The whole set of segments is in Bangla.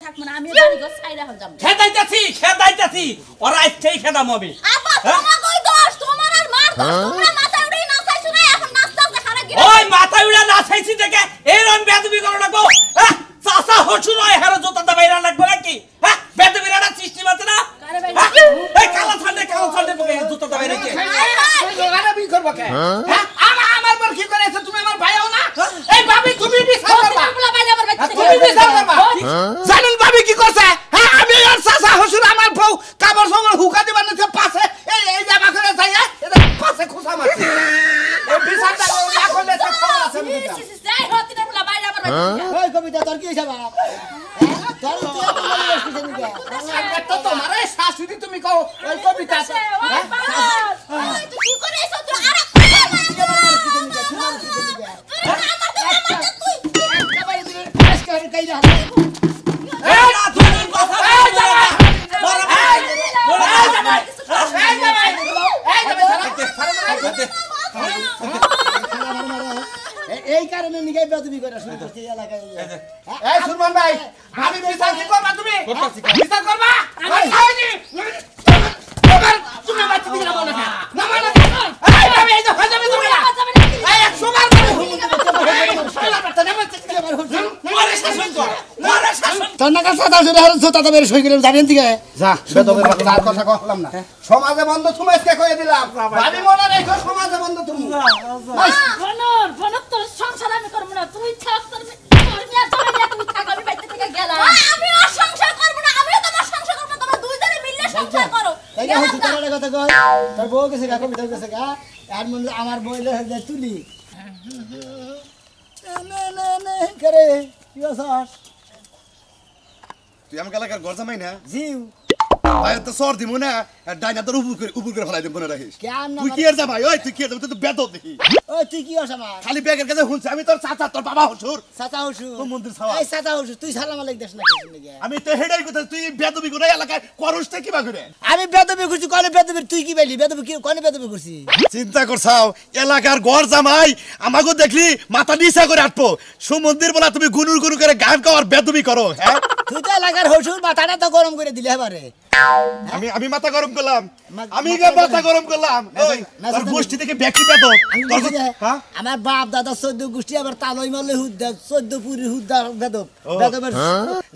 থাকবো না আমি বাড়ি গো ছাইরা হল যাব খেদাইতাছি ওরা আজকেই খেদাম আমি আপা তোমার কই দোষ তোমার আর মার দোষ তোমরা মাথা উড়ে নাচাইছো না এখন নাচতে খারাপ গিয়ে ওই মাথা উড়ে নাচাইছি দেখে এরম বেদবি করো না গো হ্যাঁ চাচা হসুর হয় হারো জোতাটা বাইরা লাগবে নাকি হ্যাঁ বেদবিরাটা সৃষ্টি মাতে না কারে ভাই এই কালা ছান্ডে বকে জোতাটা বাইরা কি লোগাটা বি করব কে হ্যাঁ আমার বল কি করেছ তুমি আমার ভাইও না এই ভাবি তুমি বিচার করবা তোমরা বাইরে আমার বাচ্চা তুমি বিচার করবা জানেন ভাবি কি করছে হ্যাঁ আমি আর চাচা হসুর আমার বউ কাবর সঙ্গে হুকা দিবা না পাশে এই জামা করে যাই এটা পাশে খুশা মারছে এই বিচারটা না করলে তো খবর আছে আমি যাই হতে না বলা বাইরে আমার বাচ্চা ওই কবিতা তোর কি হইছে বাপ তোর তুই তো বলি আসছিস নাকি তো তোমারে শাশুড়ি তুমি কও ওই কবিতা তুই কি করেছ তুই আর এই কারণে নিগে বেদবি করে শুরু করতে এলাকায় এই সুরমান ভাই আমি বিচার কি করবা তুমি বিচার করবা তুমি বাচ্চা দিলা বলে না না এই ভাবে এই যে ফাজাবে তুমি না এই এক সুমার তোর না কাছে দাও শুধু হারছ তা বের সই করে জানেন দিকে যা বেদবের বাচ্চা আর কথা কইলাম না সমাজে বন্ধ তুমি আজকে কইয়ে দিলাম ভাবি মনে রেখো সমাজে বন্ধ তুমি বনর তোর সংসার আমি করব না তুই থাক তোর মিয়া জমাইয়া তুই থাক আমি বাইতে থেকে গেলাম আমি আর সংসার করব না আমিও তোমার সংসার করব তোমরা দুই জনে মিলে সংসার করো তাই না হচ্ছে তোর কথা কই তোর বউ গেছে গা কবিতা গেছে গা আর মনে আমার বইলে হয়ে তুলি না না না করে কি আসাস তুই আমাকে এলাকার ঘর জামাই না জিউ ভাই তো সর দিমু না ডাইনা তোর উপর করে ফেলাই দিম মনে রাখিস কেন না তুই কি এর জামাই ওই তুই কি এর তুই তো বেদব দেখি ওই তুই কি হস আমার খালি ব্যাগের কাছে হুনছে আমি তোর চাচা তোর বাবা হসুর সাতা হসু ও মন্দির ছাওয়া এই সাতা হসু তুই সালাম আলাইকুম দেশ না কি আমি তো হেডাই কথা তুই বেদবি করে এলাকায় করস তে কিবা করে আমি বেদবি করছি কোনে বেদবি তুই কি বাইলি বেদবি কি কোনে বেদবি করছি চিন্তা করছাও এলাকার ঘর জামাই আমাকে দেখলি মাথা নিচা করে আটপো সুমন্দির বলা তুমি গুনুর গুনু করে গান গাওয়ার বেদবি করো হ্যাঁ তুই তো এলাকার হসুর মাথাটা তো গরম করে দিলে এবারে আমি মাথা গরম করলাম আমি মাথা গরম করলাম ওই তোর গোষ্ঠী থেকে ব্যক্তি বেদব হ্যাঁ আমার বাপ দাদা 14 গোষ্ঠী আবার তালই মারলে হুদ্দা 14 পুরি হুদ্দা বেদব বেদবের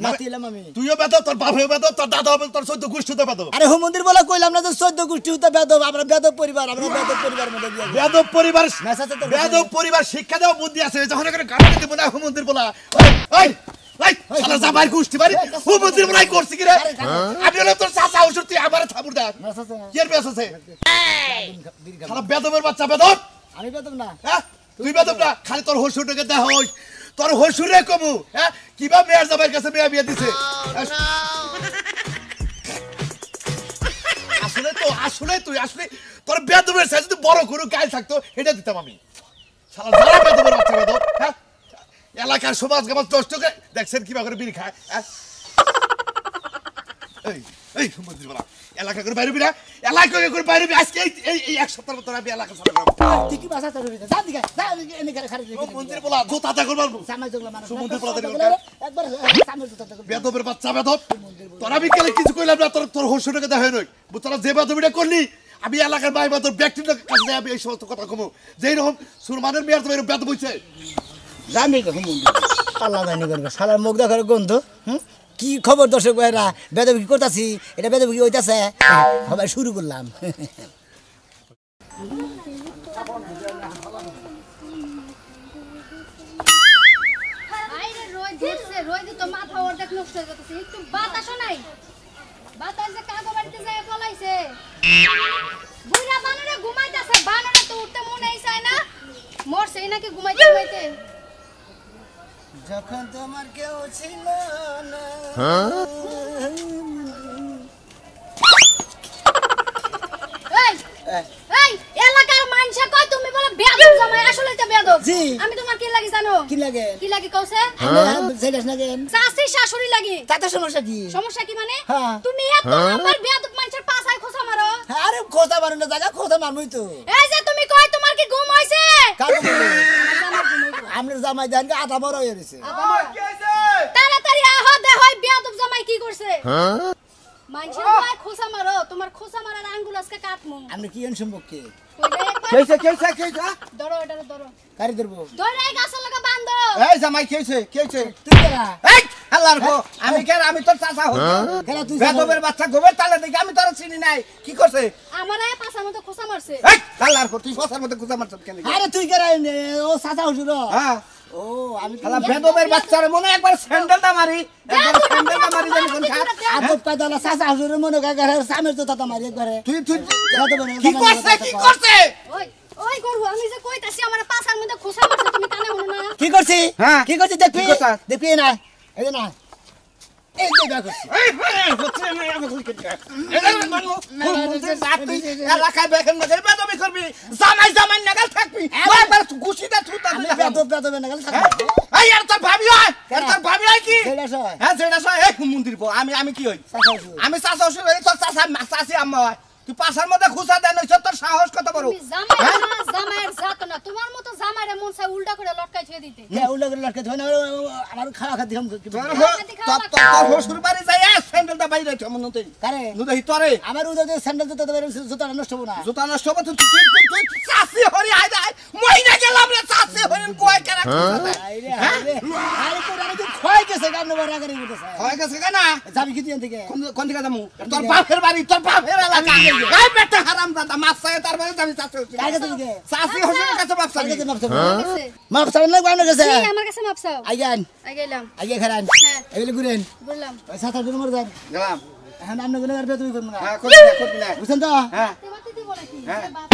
নাতিলাম আমি তুইও বেদব তোর বাপও বেদব তোর দাদাও বেদব তোর 14 গোষ্ঠী তো বেদব আরে হুমন্দির বলে কইলাম না যে 14 গোষ্ঠী হুদ্দা বেদব আমরা বেদব পরিবার মধ্যে দিয়ে বেদব পরিবার শিক্ষা দেওয়া বুদ্ধি আছে যখন করে গাড়ি দেব না হুমন্দির বলা ওই ওই শালা জামাই গোষ্ঠী বাড়ি হুমন্দির বলাই করছি কি রে আমি হলো তোর চাচা হসুর তুই আমারে থাবুর দা কি এর বেস আছে শালা বেদবের বাচ্চা বেদব আমি বেদব না হ্যাঁ তুই বেদব না খালি তোর হসুরটাকে দেখ হই তোর হসুরে কমু হ্যাঁ কিবা মেয়ের জামাইয়ের কাছে বিয়ে দিছে আসলে তোর বেদবের সাইজ যদি বড় গরু গায়ে থাকতো এটা দিতাম আমি শালা যারা বেদবের বাচ্চা বেদব হ্যাঁ এলাকার সমাজ গামাজ নষ্ট করে দেখছেন কিবা করে বিড়ি খায় এই মন্দির বলা এলাকা করে বাইরে বিরা এলাকা করে বাইরে আজকে এই এক সপ্তাহের মতো আমি এলাকা ছাড়া তুই কি ভাষা তোর যা দিকে যা এনে করে খারে মন্দির বলা জোতাটা করব সামাজ জগলা মানুষ মন্দির বলা একবার সামাজ জোতাটা বেদবের বাচ্চা বেদব তোরা বিকেলে কিছু কইলাম না তোর হসুটাকে দেখা নই তোরা যে বেদবিটা করলি আমি এলাকার ভাই তোর ব্যক্তির কাছে আমি এই সমস্ত কথা কমু যেই রকম সুরমানের মেয়ের তো বেদব হইছে জানি তো হুমন্দি আল্লাহ জানি করবে শালার মুখ দেখার গন্ধ কি খবর দর্শক ভাইরা বেদব কি করতাছি এটা বেদব কি হইতাছে সবাই শুরু করলাম আইরে রোজ দিছে রোজ তো মাথা অর্ধেক নষ্ট হয়ে যাচ্ছে একটু বাতাসও নাই বাতাস যে কাগো বাড়িতে যায় পলাইছে বুইরা বানরে ঘুমাইতাছে বানরে তো উঠতে মনেই চায় না মরছেই নাকি ঘুমাইতে যখন তোমার কেউ ছিল না এই এই এলাকার মানুষে কয় তুমি বলে বেয়াদব জামাই আসলে তো বেয়াদব জি আমি তোমার কি লাগি জানো কি লাগে কওছে সেটাস না কেন চাচি শাশুড়ি লাগি তাতে সমস্যা কি মানে হ্যাঁ তুমি এত আমার বেয়াদব মানুষের পাছায় খোসা মারো আরে খোঁজা মারো না জায়গা খোঁজা মারমই তো এই যে তুমি কয় তোমার কি ঘুম হইছে কাকে বলে আমরা জামাই দেন আধা বড় হয়ে গেছে আমার কি হইছে তাড়াতাড়ি আহ দে হয় বেয়াদব হইছে মানুষের পায়ে খোসা মারো তোমার খোসা মারার আঙ্গুল আজকে কাটমু আপনি কি এন সম্পর্কে কেছে কেছে কেছে ধরো এটা ধরো কারি ধরবো ধরে এই গাছের লাগা বাঁধো এই জামাই কেছে কেছে তুই কেরা এই আল্লাহর গো আমি কেন আমি তোর চাচা হই কেরা তুই বেদবের বাচ্চা গোবের তালে দেখি আমি তোর চিনি নাই কি করছে আমারে পাছার মতো খোসা মারছে এই আল্লাহর গো তুই ফসার মধ্যে গুজা মারছ কেন আরে তুই কেরা ও সাদা হুজুর হ্যাঁ ও আমি শালা বেদবের বাচ্চারে মনে একবার স্যান্ডেলটা মারি একবার স্যান্ডেলটা মারি জানি কোন খা আদত পাইদালা সাদা হুজুর মনে করে সামের তো তাতা মারি একবারে তুই তুই বেদবের কি করছে কি করছে ওই ওই গরু আমি যে কইতাছি আমার পাছার মধ্যে খোসা মারছে তুমি কানে শুনো না কি করছি হ্যাঁ। কি করছি দেখবি কি করছিস? দেখবি না এই যে না এই যে যা করছি এই হচ্ছে না আমি কই কেটে এই মানু মুন্দির জাতি এলাকায় বেকেন না বেদবি করবি জামাই জামাই নাগাল থাকবি একবার গুছিটা থুতা আমি দিলাম বেদব না গেল এই আর তোর ভাবি হয় আর তোর ভাবি হয় কি সেটা সয় হ্যাঁ সেটা সব এই মন্দির পো আমি কি হই সাদা হুজুর আমি চাচা শ্বশুর হই তোর চাচা চাচি আম্মা হয় তুই পাশার মধ্যে খুসা দেন হইছ তোর সাহস কত বড় তুমি জামাই না জামাইয়ের জাত না তোমার মতো জামাইরে মন চাই উল্টা করে লটকাই ছুঁয়ে দিতে কে উল্লা করে লটকে ধরে আমার খাওয়া খাতি খাম তোর শ্বশুর বাড়ি যাই স্যান্ডেলটা বাইরে আছে মন তুই কারে নুদহি তোরে আমার উদয় স্যান্ডেল জুতা নষ্ট হবো না জুতা নষ্ট হবে তুই চাচি হরি আই যাই মইনা গেলাম রে চাচি হরি কয় কেরা আরে আরে আরে তোর আরে খয় গেছে গামনে বড় করে উঠেছে হয়ে গেছে কেন যাবি কি দিন থেকে কোন দিকে যামু তোর বাপের বাড়ি তোর বাপের এলাকা এই বেটা হারাম দাদা মাছ চাই তার বাড়ি যাবি চাচি কার কাছে দিকে চাচি হরির কাছে বাপ কার চাবি কাছে মাপ চাবো গেছে মাপ চাবো না গামনে গেছে জি আমার কাছে মাপ চাও আইগান আই গেলাম আইগে খারান হ্যাঁ এগুলো ঘুরেন বললাম সাত আট মর যান গেলাম এখন আপনি গুলো করবে তুমি করবো না হ্যাঁ করবি না বুঝছেন তো হ্যাঁ তেমাতে দিব নাকি হ্যাঁ। বাপ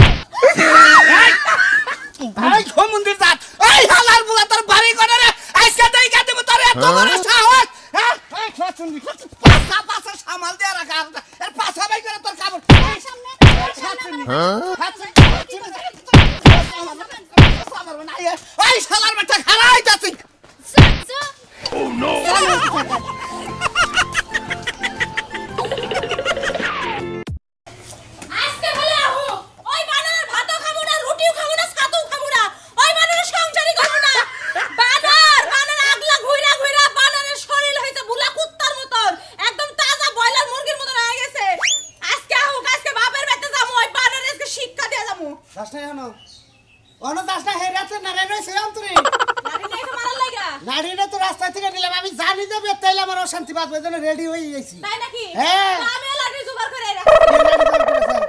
ভাই খো মন্দির যাত এই হালার বুলা তোর বাড়ি করে রে আজকে দেই কা দেব তোর এত বড় সাহস হ্যাঁ এই খাচুন্ডি পাছা পাছা সামাল দেয়া রাখা এর পাছা বাই করে তোর কাপড় এই সামনে খাচুন্ডি এই শালার বেটা খারাই যাচ্ছি আজকে বলে আহো ওই বানরের ভাতও খাবো না রুটিও খাবো না ছাতুও খাবো না ওই বানরের সংসারই করবো না বানর আগলা ঘুইরা ঘুইরা বানরের শরীর হইছে বুলা কুত্তার মতন একদম তাজা ব্রয়লার মুরগির মতন হয়ে গেছে আজকে আহো আজকে বাপের বাড়িতে যাবো ওই বানরের আজকে শিক্ষা দিয়ে যাবো দাসটা জানো অন দাসটা হেরাতে না রে সে অন্তরে লাঠি নিয়ে মারার লাগা নাড়িটা তো রাস্তা থেকে নিলাম আমি জানি যে বেতাইলে আমার অশান্তি বাঁচবে জন্য রেডি হয়ে গেছি তাই নাকি হ্যাঁ। আমিও লাঠি জোগাড় করে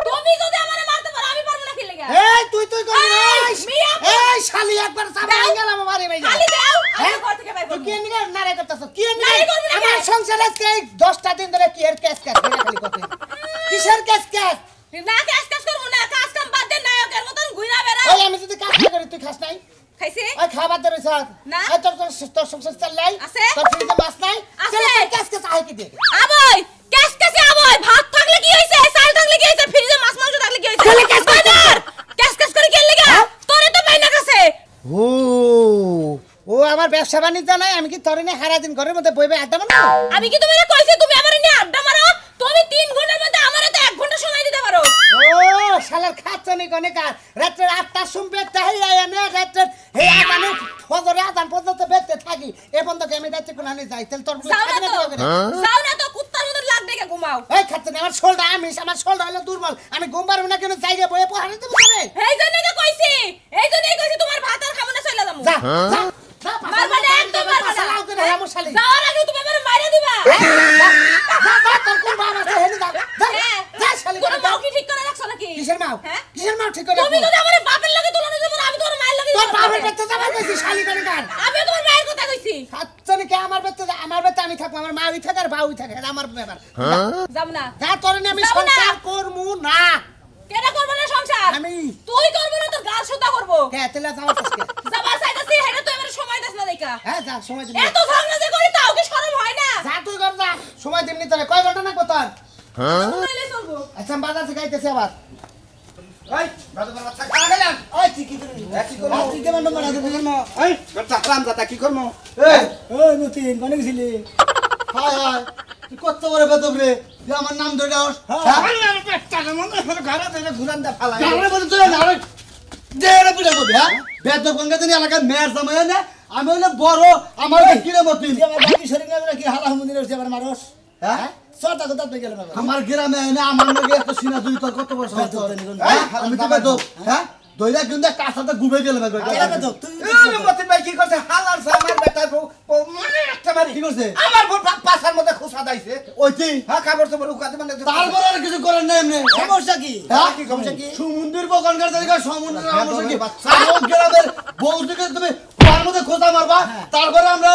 তুমি যদি আমারে মারতে পারো আমি পারবো না কি লাগা এই তুই তুই করবি এই, মিয়া, এই শালি একবার সামনে গেলাম আমারে ভাই খালি দাও আমি হ্যাঁ? ঘর থেকে বাইর তুই কি করব এনে নারে করতেছ কি এনে নাড়ি করবি না আমার কেন? সংসার আজকে এই 10টা দিন ধরে কি এর কেস কেস এটা খালি কথা কিসের কেস কেস না কাজ কাজ করব না কাজ কাম বাদ দে নায়কের মতন ঘুরা বেড়া ওই আমি যদি কাজ না করি তুই খাস নাই খাইছে ওই খাবার ধরে স্যার না। এই তোর সংসার চালাই আছে। তোর ফ্রিজে মাছ নাই আছে। চল তোর কেস কেস আই কি দে আবই কাজ কাছে আবই ভাত থাকলে কি হইছে চাল থাকলে কি হইছে ফ্রিজে মাছ মাংস থাকলে কি হইছে চলে কাজ কর। বাজার কাজ কাজ করে কি লাগা তোরে তো মাইনা কাছে ও ও আমার ব্যবসা বাণিজ্য নাই আমি কি তোর নিয়ে সারা দিন ঘরের মধ্যে বইবে আড্ডা মারবো আমি কি তোমারে কইছি তুমি আমারে নিয়ে আড্ডা মারো তুমি 3 ঘন্টার মধ্যে আমারে তো 1 ঘন্টা সময় দিতে পারো ও শালার খাচ্ছনি কোনে কার রাত্রে 8টা শুনবে তাই আইনে রাত্রে হে আদানে ফজরে আদান পর্যন্ত বেতে থাকি এ বন্ধ আমি রাত্রে কোন আনি যাই তাহলে তোর যাও না তো কুত্তার মতন লাগ দেখে ঘুমাও এই খাচ্ছনি আমার শোলটা আমার শোলটা হলো দুর্বল আমি ঘুম পারবো না কেন জায়গা বয়ে পহাড়ে দেবো যাবে এই জন্যই তো কইছি এই জন্যই কইছি তোমার ভাত আর খাবো না চলে যাবো যা যা মারবা না একদম মারবা না লাউ করে আমার শালি যাওয়ার আগে তুমি আমারে মাইরা দিবা যা তোর কোন বাবা আছে হেনি যা যা শালি তোমার মাও কি ঠিক করে রাখছো নাকি কিসের মাও হ্যাঁ? কিসের মাও ঠিক করে তুমি যদি আমারে বাপের লাগে তুলনা দিতে পারো আমি তোমার মায়ের লাগে তোর বাপের পেতে যাবার কইছি শালি করে কার আমি তোমার মায়ের কথা কইছি খাচ্ছনি কে আমার পেতে আমি থাকবো আমার মা ওই থাকে আর বাউই থাকে এটা আমার ব্যাপার যাব না যা তোর নিয়ে আমি যাবো না। সংসার করমু না কেডা করব না সংসার আমি তুই করব না তোর গাল সুতা করব কে তেলা যাওয়ার কাছে যাবার চাইতাছি হেডা তুই আমারে সময় দাস না দেখা হ্যাঁ যা সময় দিবি এত ঝগড়া যে করি তাও কি শরম হয় না যা তুই কর যা সময় দিবনি তোরে কয় ঘন্টা না কত নইলে চলবো আচ্ছা বাজার থেকে আইতেছে আবার এই বাদা বাচ্চা খাওয়া গেলাম ওই ঠিক কি করবি কি করবো? তুই কেমন নম্বর আছে কি করবো এই বাচ্চা হারাম দাদা কি করবো এই ওই নতুন কোনে গেছিলি হায় হায় তুই কত বড় বেদব রে তুই আমার নাম ধরে যাস আমার পেটটা মনে হলো ঘরে ধরে ঘুরান দা ফালা কারণে বলতে তুই না আরে দে রে বুড়া কবি হ্যাঁ বেদব গঙ্গা দিন এলাকার মেয়ের জামাই না আমি হইলে বড় আমার কিরে মতিন তুই আমার বাকি শরীর না কি হালা হুমুনি রইছে আবার মারস হ্যাঁ সরটা কোথা থেকে গেল বাবা আমার গ্রামে না আমার লগে এত সিনা দুই তোর কত বছর বেদব জানি কোন আমি তো বেদব হ্যাঁ দইরা কিন্তু কাছাতে গুবে গেল কেন বেদব তুই মতিন ভাই কি করছে হালার আমার বেটার বউ মানে একটা মারি কি করছে আমার বউ পাছার মধ্যে খুসা দাইছে ওইটি হ্যাঁ কাপড় চোপড় উকাতে মানে তারপর আর কিছু করেন না এমনি সমস্যা কি হ্যাঁ কি সমস্যা কি? সমুদ্রের বকনকার তালিকা সমুদ্রের সমস্যা কি বাচ্চা। আমার গ্রামের বউ থেকে তুমি তার মধ্যে খোঁজা মারবা তারপরে আমরা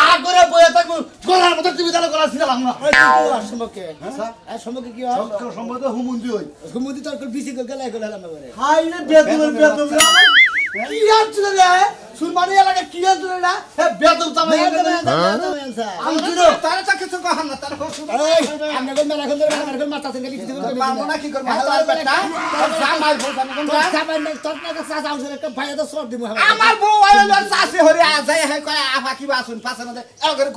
আ করে বয়ে থাকবো গলার মধ্যে তুমি তাহলে গলা ছিলাম না ওই তুই আর সম্পর্কে আর সম্পর্কে কি হয় সম্ভবত হুমুন্দি হই হুমুদি তোর কল বিসি কল গেলাই গেল আমরা করে হাই রে বেদম কি আনছিল রে সুরমানি এলাকা কি আনছিল না হে বেদম তামাই আমি দিনো তার তো কিছু কহান না তার হসু এই আমরা কোন মেলা কোন মেলা কোন মাথা থেকে লিখতে করতে বাবু না কি করব হালার বেটা জামাই বউ জানি কোন তোর না সাসা আউসের একটা ভাইয়া তো সর দিমু আমার বউ আইলো চাষে হরে আ যায় হে কয় আফা কি বাসুন পাছার মধ্যে এল করে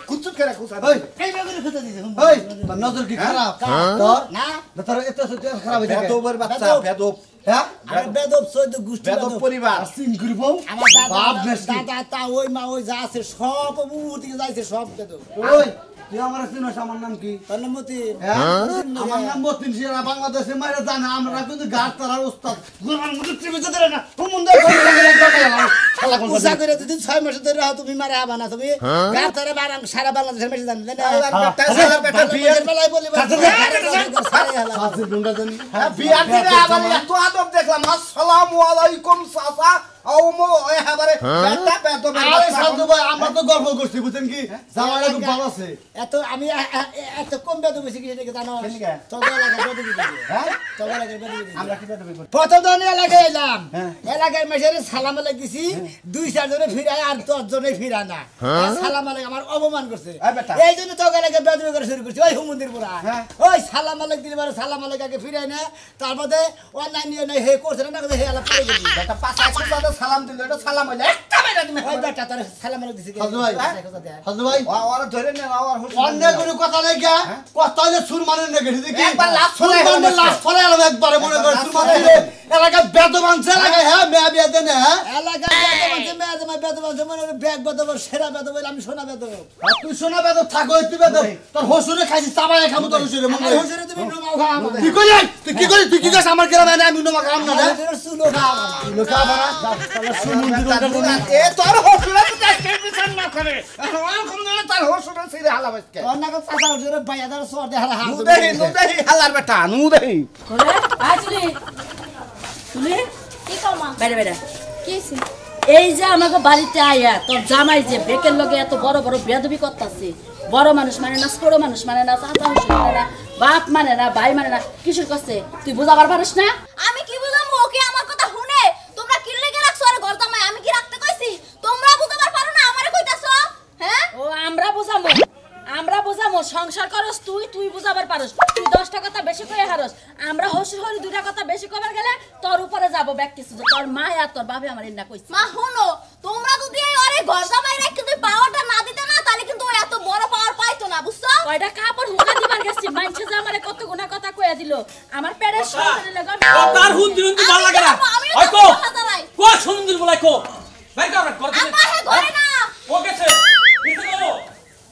কুচুত করে খুসা ওই এই বেগুনে খুঁজে দিছে ওই তোর নজর কি খারাপ তোর না তোর এত সত্যি খারাপ হইছে বেদবের বাচ্চা বেদব হ্যাঁ আমরা বেদব সৈয়দ গোষ্ঠী বেদব পরিবার সিং করব আমার বাপ দাদা নেছি দাদা তা ওই মা ওই যা আছে সব মুর থেকে যাইছে সব বেদব ওই তুই আমার চিনস আমার নাম কি তোর নাম মতি হ্যাঁ আমার নাম মতিন সিরা বাংলাদেশে মাইরা জানা আমরা কিন্তু গাছ তারার ওস্তাদ গুরমান মুদুর টিভি ধরে না হুমুন্দা খেলা কোন উষা করে যদি 6 মাস ধরে রাও তুমি মারা হবা না তুমি গার তারে বারাং সারা বাংলাদেশের মেসে জানেন না সালার বেটা বিয়ে বেলায় বলি সাথে ডুঙ্গা জানি বিয়া করে আবার এত আদব দেখলাম আসসালামু আলাইকুম চাচা আও মো এ হাবারে বেটা বেদবের আরে বাচ্চা সাধু ভাই আমরা তো গল্প করছি বুঝছেন কি জামাইটা খুব ভালো আছে এত আমি এত কম বেদ বেশি কিছু দেখে জানো চগা লাগা বেদ দিতে হ্যাঁ চগা লাগা বেদ দিতে আমরা কি বেদবি করি প্রথম দিন এলাকায় এলাম এলাকায় মেসের সালাম আলাইকুম দিছি 2-4 জনে ফিরায় আর 10 জনে ফিরা না সালাম আলাইকুম আমার অপমান করছে এই জন্য চগা লাগা বেদ করে শুরু করছি ওই হুমুন্দির পুরা ওই সালাম আলাইকুম দিলে মানে সালাম আলাইকুমকে ফিরায় না তারপরে অনলাইন নিয়ে নাই হে করছে না করে হে আলাপ করে গেছি বেটা পাঁচা খুঁজা সালাম দিল এটা সালাম হইলে একটা মেরা তুমি ওই বেটা তোর সালাম আলাইকুম দিছি সাধু ভাই সাধু ভাই ওরা ধরে নে আর হসু অন্য কোনো কথা নাই কে কথা হইলে সুরমানের না গেছি দেখি একবার লাশ ফলাই সুরমানের লাশ ফলাই আলো একবারে মনে করে সুরমানের এলাকা বেদবান এলাকা হ্যাঁ মেয়া বিয়া দেন হ্যাঁ এলাকায় বেদ মানছে মনে করে ব্যাগ বেদ সেরা বেদ বলে আমি সোনা বেদ তুই শোনা বেদ থাকো তুই বেদ তোর হসুরে খাইছি চাবাই খামু তোর হসুরে মনে হয়। হুজুরে তুমি নোমাও খাও আমার কি কইলি তুই কি কইছ আমার গ্রামে না আমি নোমা খাম না রে হুজুরে সুলো খাও লোকা বানা শালা সুমন্দির এ তোর হসুরা তো দেখতে পিছন না করে আমার কোন তার হসুরা ছিড়ে হালা বসকে তোর না কথা চাচা হুজুরে বাইয়া দার সর দে হারা হাত নুদেহি হালার বেটা নুদেহি করে আয় চলি চলি কি কমা বাইরে বাইরে কি হইছে এই যে আমাকে বাড়িতে আয়া তোর জামাই যে বেকের লগে এত বড় বড় বেয়াদবি করতাছে বড় মানুষ মানে না ছোট মানুষ মানে না চাচা শ্বশুর মানে না বাপ মানে না ভাই মানে না কিসের করছে তুই বুঝাবার পারিস না আমি কি বুঝাম ওকে আমার কথা শুনে তোমরা কি লেগে রাখছো আর ঘর জামাই আমি কি রাখতে কইছি তোমরা বুঝাবার পারো না আমারে কইতাছো হ্যাঁ ও আমরা বুঝামো সংসার করস তুই বুঝাবার পারস তুই 10টা কথা বেশি কয়ে হারস আমরা হসুর হরি 2টা কথা বেশি কবার গেলে তোর উপরে যাব ব্যাক কিছু যে তোর মা আর তোর বাবা আমার ইন্না কইছে মা শুনো তোমরা যদি এই আরে ঘর জামাই রেখে তুই পাওয়ারটা না দিতে না তাহলে কিন্তু ও এত বড় পাওয়ার পাইতো না বুঝছো কয়টা কাপড় হুকা দিবার গেছি মানছে যে আমারে কত গুণা কথা কইয়া দিল আমার পেটের সন্তানে লাগা ও তার হুন্দি ভাল লাগে না ওই কো কো সুন্দর বলাই কো ভাই কর আপা হে ঘরে না ও গেছে নিতে গেল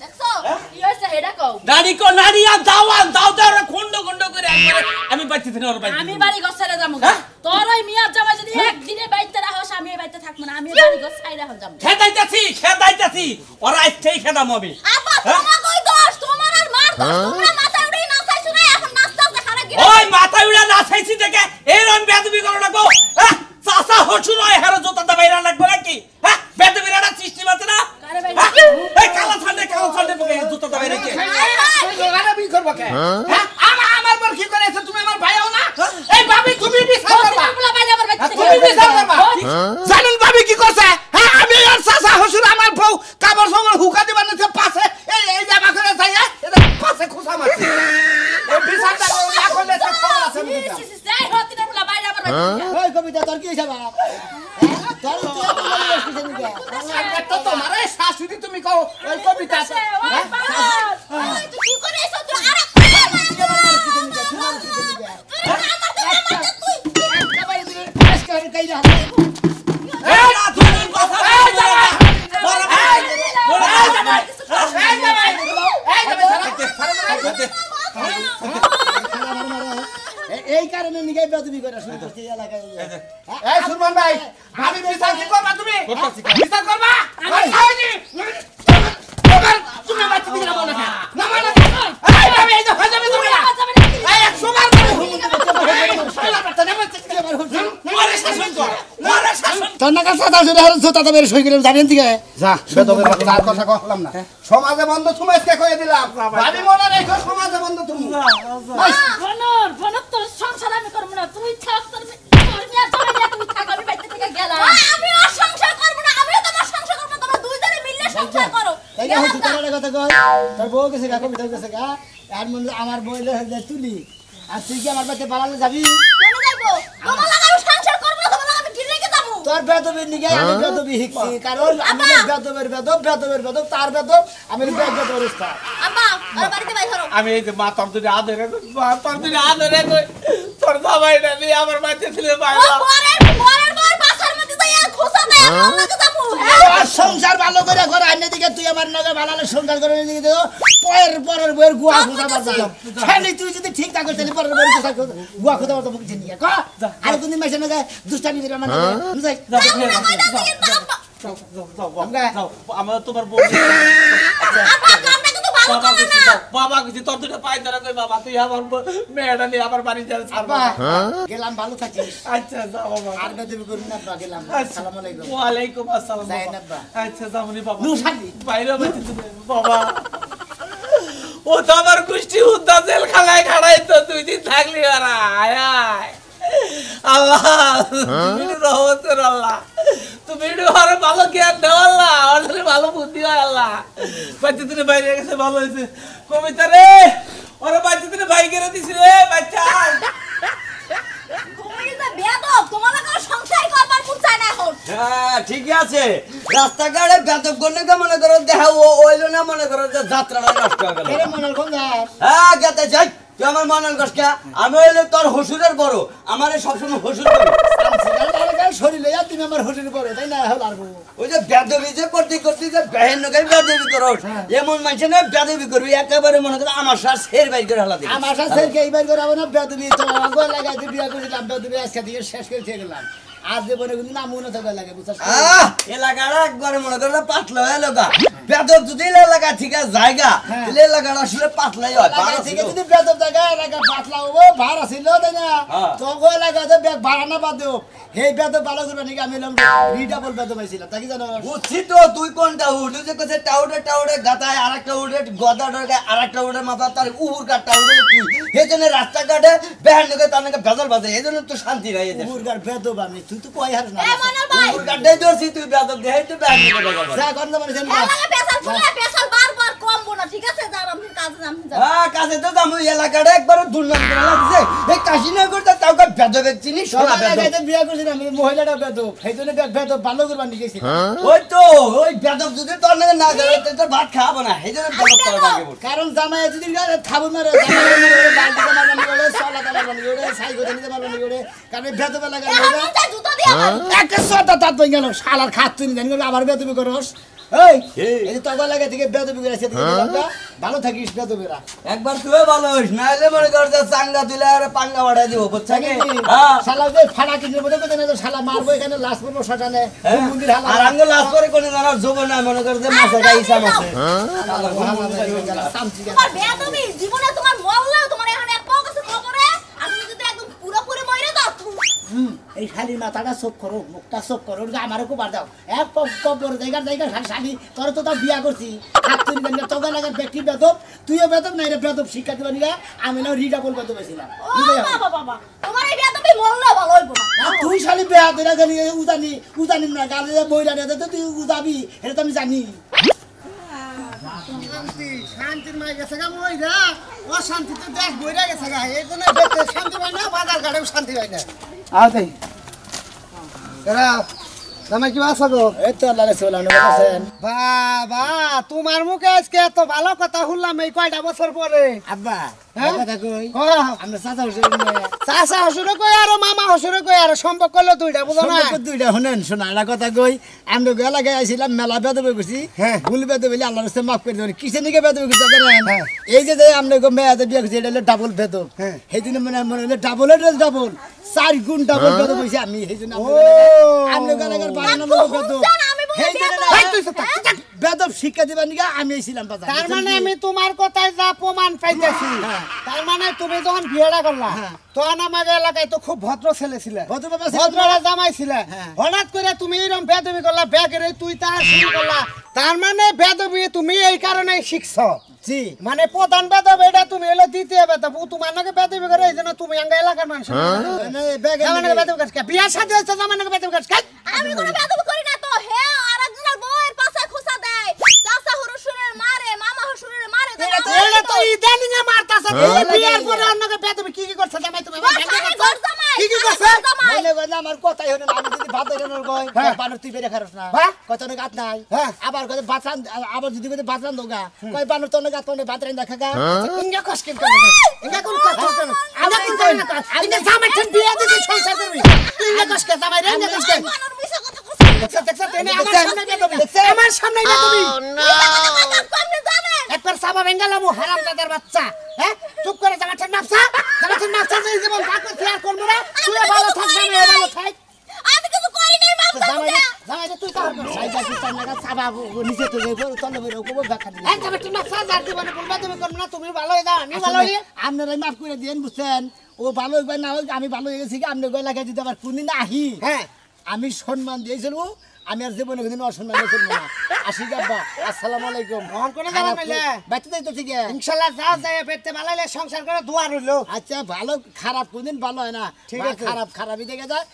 দেখছো কি হইছে হেডা কও নারী কো নারী আর দাওয়ান দাও দাও খন্ড খন্ড করে একবারে আমি বাইতে দিন ওর বাইতে আমি বাড়ি ঘর ছেড়ে যাবো তোর ওই মিয়ার জামাই যদি একদিনে বাইতে রাখস আমি এই বাইতে থাকবো না আমি বাড়ি ঘর ছাইরা হল যাবো খেদাইতাছি ওরা আইতেই খেদাম আমি আপা তোমার কই দোষ তোমার আর মার দোষ তোমরা মাথা উড়ে না চাইছো না এখন নাস্তা দেখারে গিয়ে ওই মাথা উড়া না চাইছি দেখে এই রন বেদবি করো লাগবো হ্যাঁ চাচা হসু নয় হেরো জোতা বাইরা লাগবে নাকি হ্যাঁ বেদবিরা সৃষ্টি মাত্র না কারে ভাই এই কালা ছান্ডে পকে জোতা বাইরা কি আরে বি করব কে হ্যাঁ আমার বল কি করেছ তুমি আমার ভাইও না এই ভাবি তুমি বিচার করবা তোমরা বাইরে আমার বাইতে তুমি বিচার করবা জানেন ভাবি কি করছে হ্যাঁ আমি আর চাচা হসুর আমার বউ কাপড় চোপড় হুকা দিবার নিচে পাশে এই জামা করে যাই এটা পাশে খুসা মারছে এই বিচারটা না করলে তো খবর আছে আমি যাই হতি না বলা বাইরে আমার বাইতে ওই কবিতা তোর কি হইছে বাবা তোর তুই এত বড় বসছিস নিকে একটা তোমার এই শাশুড়ি তুমি কও ওই কবিতা ওই পাগল ওই তুই কি করেছ তুই আরে এই না তুমি কথা এই জামাই এই কারণে নিগাই বেদবি করে শুরু করছি এলাকায় এই সুরমান ভাই আমি বিচার কি করবা তুমি বিচার করবা তুমি বাচ্চা দিকে না বলো না মানে এই আমি এই যে হাজাবে তুমি এই এক সুমার মারে শাসন কর মারে শাসন তোর না কাছে দাও জোরে জোতা তো বের সই করে জানেন দিকে যা বেদবের বাচ্চা আর কথা কইলাম না সমাজে বন্ধ তুমি আজকে কই দিলাম ভাবি মনে রাখো সমাজে বন্ধ তুমি ফনর তোর সংসার আমি করব না তুই থাক তোর মিয়া চলে যা তুই থাক আমি বাইতে থেকে গেলাম আমি আর সংসার করব না আমিও তোমার সংসার করব তোমরা দুইজনে মিলে সংসার করো এই যে হচ্ছে তোর কথা কই তোর বউ গেছে গা কবিতা গেছে গা আর মন আমার বইলে তুলি আর তুই কি আমার বাড়িতে পালালে যাবি কেন যাইবো তোমার লাগা আমি সংসার করব না তোমার লাগা আমি ডিরে কে যাবো তোর বেদবের নিগে আমি বেদবি শিখছি কারণ আমি বেদবের বেদব তার বেদব আমি বেদবের উস্তাদ আব্বা আর বাড়িতে বাই ধরো আমি এই যে মা তোর দুটো আদরে তোর জামাই না নিয়ে আমার বাড়িতে ছেলে ও বাইরা পরের বার বাসার মধ্যে যাইয়া খোসা দেয় আমার লাগা যাবো আর সংসার ভালো করে ঘর আইনে দিকে তুই আমার নগে ভালো সংসার করে দিকে তো পরের বইয়ের গুয়া খোঁজা বাজা খালি তুই যদি ঠিক থাকো তাহলে পরের বইয়ের গুয়া খোঁজা বাজা মুখ চিনি ক আর কোন মেশে নগে দুষ্টামি করে আমার বুঝাই আমার তোমার বউ বাবা কিছু তোর দুটো পাই ধরা কই বাবা তুই আমার মেয়েটা নিয়ে আমার বাড়ি যাস গেলাম ভালো থাকিস আচ্ছা যাও বাবা আর বেদবি করুন না বা গেলাম আসসালামু আলাইকুম ওয়ালাইকুম আসসালাম জাইনাব বা আচ্ছা যামনি বাবা নুসাদি বাইরে বাইতে বাবা ও তো আমার কুষ্টি উদ্দা জেল খালায় খাড়াইতো তুই দিন থাকলি আর আয় আয় আল্লাহ তুমি রহমতের আল্লাহ তুমি আরো ভালো জ্ঞান দাও আল্লাহ আর ভালো বুদ্ধি হয় আল্লাহ বাচ্চা তুমি বাইরে গেছে ভালো হয়েছে কবিতা রে ওরা বাচ্চা তুমি ভাই করে দিস রে বাচ্চা তুমি যে বেয়াদব তোমার লাগা সংসার করবার মন চায় না এখন হ্যাঁ ঠিকই আছে রাস্তাঘাটে বেতব করলে মনে করো দেখা ওইলো না মনে করো যে যাত্রাটা নষ্ট হয়ে গেল এরে মনের কোন যাস হ্যাঁ গেতে যাই তুই আমার মানাল কষ্ট আমি হইলে তোর হসুরের বড় আমারে সবসময় হসুর করি শরীরে তুমি আমার হোটেল পরে তাই না হল আর ওই যে বেদবি যে করতে যে বেহেন নগাই বেদবি করো এমন মানুষ না বেদবি করবি একেবারে মনে করো আমার সাথে শের বাইর করে হালা দিবি আমার সাথে এইবার করে না বেদবি তো গো লাগাইতে বিয়া করেছিলাম বেদবি আজকে দিয়ে শেষ করে দিয়ে গেলাম আজ যে বনে কিন্তু নামও না থাকা লাগে বুঝছ এলাকাটা একবারে মনে করো পাতলা হয়ে লগা বেদব যদি এলাকা ঠিক আছে জায়গা তাহলে এলাকাটা আসলে পাতলাই হয় ঠিক আছে যদি বেদব জায়গা এলাকা পাতলা হবো ভাড়া ছিল তাই না তো গো এলাকাতে ব্যাগ ভাড়া না বাদ দেব এই বেদব ভালো করবে নাকি আমি এলাম রিডাবল বেদব আইছিলাম তাই কি জানো বুঝছি তো তুই কোনটা উঠ যে কোথায় টাউডে গাতায় আরেকটা উঠে গদা ডরগায় আরেকটা উঠে মাথা তার উহুর কাটটা উঠে তুই এই জন্য রাস্তাঘাটে বেহান লোকে তার নাকি বেজাল বাজে এই জন্য তো শান্তি নাই এদের উহুর বেদব আমি তুই তো কই হার না এ মনার ভাই উহুর কাটটাই ধরছি তুই বেজাল দেখাই তো বেহান লোকে বেজাল যা গন্ধ মানে জানি এ লাগা পেছাল ফুলে পেছাল বারবার কমবো না ঠিক আছে যাও আমি কাজে যাম হ্যাঁ কাছে তো যাবো এলাকাটা একবার দুর্নাম করে লাগছে এই কাশিনগর তো তাও বেদবের চিনি সোনা বেদব লাগাইতে বিয়া করেছিলাম আমি মহিলাটা বেদব সেই জন্য বেদব ভালো করবা নিয়েছি ওই তো ওই বেদব যদি তোর নাকি না করে তোর ভাত খাবো না এই জন্য বেদব করা লাগে কারণ জামাই যদি খাবো না রে বালতি মারবানি করে সলা মারবানি করে সাইকেল নিতে মারবানি করে কারণ বেদব লাগাই আমি জুতো দিয়ে একটা সটা তাত বই গেল শালার খাত তুই জানি আবার বেদবি করস এই যে তগা লাগা থেকে বেদবি করে সেদিকে ভালো থাকিস বেদবেরা একবার তুই ভালো হইস না হলে মনে কর যে চাঙ্গা তুলে আর পাঙ্গা বাড়াই দিব বুঝছ কি হ্যাঁ শালা যে ফাড়া কিনে বলে কত না শালা মারবো এখানে লাশ করবো শ্মশানে মন্দির হালা আর আঙ্গ লাভ করে কোন জানার যোগ না মনে কর যে মাছে গাইছা মাছে তোমার বেয়াদবি জীবনে তোমার মরলেও তোমার এখানে এক পাও কাছে খবরে আমি যদি একদম পুরোপুরি মরে যাও এই শালি মাথাটা চোখ করো মুখটা চোখ করো আমারও খুব বার দাও এক কবর জায়গা শালি তোর তো তাও বিয়া করছি হাত তুই তোকে লাগার ব্যক্তি বেদব তুইও বেদব নাই রে বেদব শিক্ষা দিবা নিগা আমি না রিডাবল বেদব ছিলাম বাবা তোমার এই বেয়াদবি মরলেও ভালো হইব না তুই শালি বেয়া দিলা গেলি উদানি না গালে বইরা দে তো তুই উদাবি এটা তো আমি জানি শান্তির মাই গেছে গা বইরা ও শান্তি তো দেখ বইরা গেছে গা এই জন্য শান্তি পাই না বাজার ঘাটেও শান্তি পাই না আই এরা জামাই কি আছো গো? এই তো আল্লাহর রাসূল আপনি বলেছেন বাবা তোমার মুখে আজকে এত ভালো কথা শুনলাম এই কয়টা বছর পরে। আব্বা হ্যাঁ? কথা কই কও। আমরা চাচা হুজুর চাচা হসুরে কই আর মামা হসুরে কই আর সম্পর্ক হলো দুইটা বুঝো না? সম্পর্ক দুইটা শুনেন শোনা একটা কথা কই আমরা এলাকায় আইছিলাম মেলা বেদবে গেছি ভুল বেদবে আল্লাহর রাস্তায় মাফ করে দেবেন কিসের নিকে বেদবে গেছি জানেন এই যে আমরা মেয়াদে বিয়ে করছি এটা হলো ডাবল বেদব সেই জন্য মনে হলো ডাবল 4 গুণ ডাবল বেদব হইছে আমি সেই জন্য আমরা এলাকার বাগানের লোক বেদব সেই জন্য বেদব শিক্ষা দিবার নিকে আমি আইছিলাম বাজার তার মানে আমি তোমার কথায় যা প্রমাণ পাইতেছি তার মানে তুমি যখন বিয়েটা করলা তখন আমার এলাকায় তো খুব ভদ্র ছেলে ছিল, ভদ্ররা জামাই ছিল। হঠাৎ করে তুমি এরকম বেদবি করলা, ব্যাগের তুই তার শুরু করলা। তার মানে বেদবি তুমি এই কারণে শিখছো। জি মানে প্রধান বেদব এটা তুমি হলো দ্বিতীয় বেদব। তোমার নাকি বেদবি করে এই জন্য তুমি আঙ্গা এলাকার মানুষ বেদবি কাজ বিয়ার সাথে হচ্ছে জামাই নাকি বেদবি কাজ আমি কোনো বেদব করি না তো হে আরেকজনের বউয়ের পাশে খুসা দেয় চাচা হুজুরের মারে মামা হুজুরের মারে এটা তো ইদানিং এ মারতাছে। এই বিয়ার পরে অন্যকে বেদবি কি করছে জামাই তুমি কি করছে? মনে করেন আমার কথাই হলো না আমি যদি ভাত রান্নার কই বানর তুই বেরে খারস না কত না গাত নাই আবার কত বাঁচান আবার যদি কই বাঁচান দোগা কই বানর তো না গাত কোনে ভাত রান্না খাগা ইঙ্গা কষ্ট করে ইঙ্গা কোন কথা করে আমি কোন কই না আমি জামাই ঠিক বিয়া দিতে সংসার করবি তুই ইঙ্গা কষ্ট জামাই রে ইঙ্গা কষ্ট বানর মিছা কথা কইছে দেখছ তেনে আমার সামনে বেদবি আপনি জানেন একবার সাবা বেঙ্গালামু হারামজাদার বাচ্চা। হ্যাঁ চুপ করে জামাটা নাফসা এই জীবন ভাগ করতে আর করব না। তুই ভালো থাক জামাই ভালো থাক। আমি কিছু করি নাই মাফ করে দে জামাই তুই তার সাইজা কি তার লাগা সাবা নিচে তো যাইবো তলে বইরো কোব দেখা দিই এই জামাটা নাফসা যার জীবনে বলবা তুমি করব না। তুমি ভালো হয়ে যাও আমি ভালো হই। আপনারাই মাফ করে দেন বুঝছেন ও ভালো হইবা না হোক আমি ভালো হয়ে গেছি কি আপনি গয় লাগা যদি আবার কোনদিন আহি হ্যাঁ আমি সম্মান দিয়েছিল আমি আর জীবনে কোনদিন অসম্মান করব না আসি আব্বা আসসালামু আলাইকুম মন করে যাবা মেলে বাইতে যাই তো ঠিক আছে ইনশাআল্লাহ যাও যায় পেটে ভালো হলে সংসার করে দোয়া রইলো। আচ্ছা ভালো খারাপ কোনদিন ভালো হয় না ঠিক আছে। খারাপই দেখে যায়